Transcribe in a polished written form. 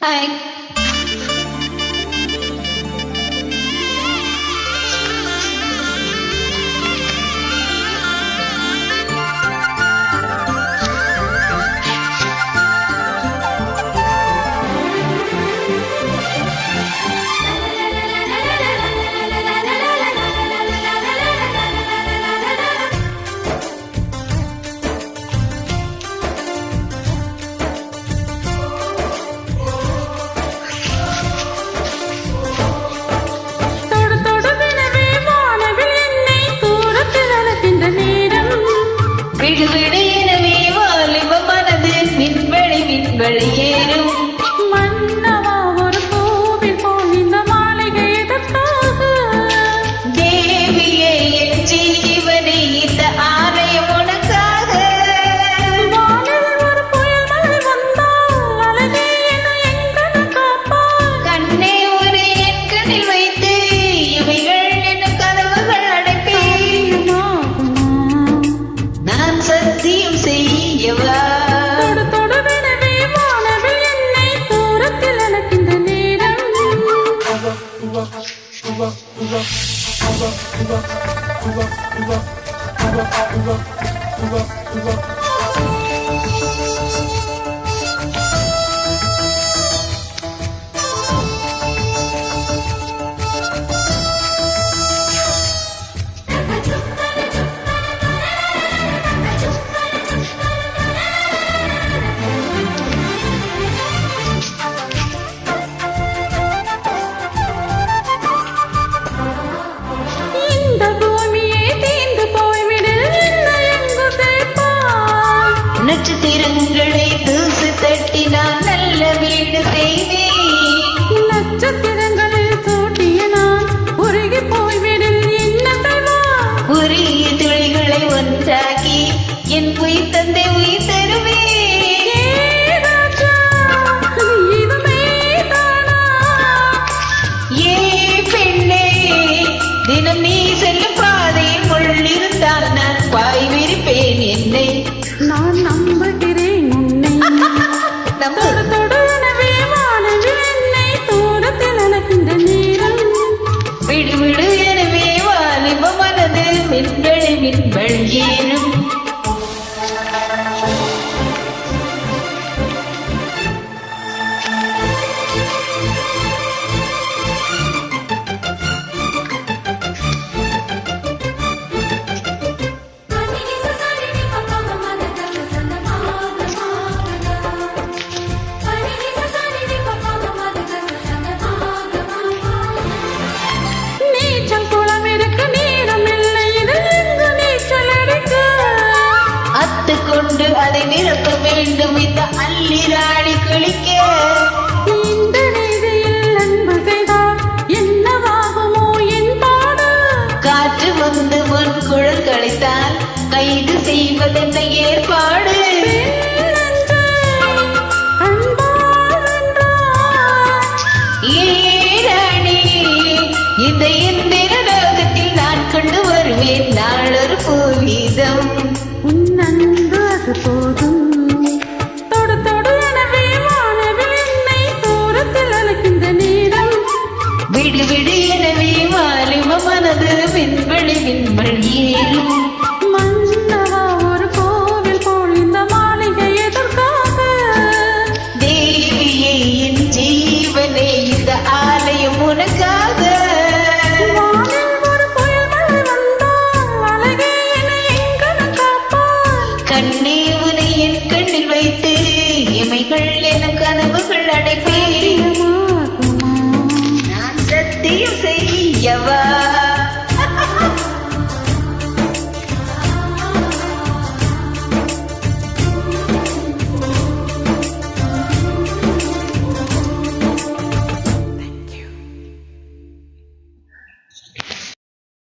Hi. விடு விடு எனவே வாலிப மனது விண்வெளி ஏறும் மன்னவா ஒரு கோவில் போல் இந்த மாளிகை எதற்காக தேவியே என் ஜீவனை இந்த ஆலயம் உனக்காக வானில் ஒரு புயல் மழை வந்தால் அழகே என எங்கன காப்பாய் கண்ணே ஒரு என் கண்ணில் வைத்து இவைகள் என்னும் கதவுகள் அடைப்பேன் நான் சத்தியம் செய்யவா தொடுதொடுவெனவே வானவில் என்னை தூரத்தில் அழைக்கின்ற நேரம் இந்த பூமியே தீர்ந்து போய்விடு என்னை எங்கு சேர்ப்பாய் நட்சத்திரங்களை தூசு தட்டி நான் நல்ல வீடு செய்வேன்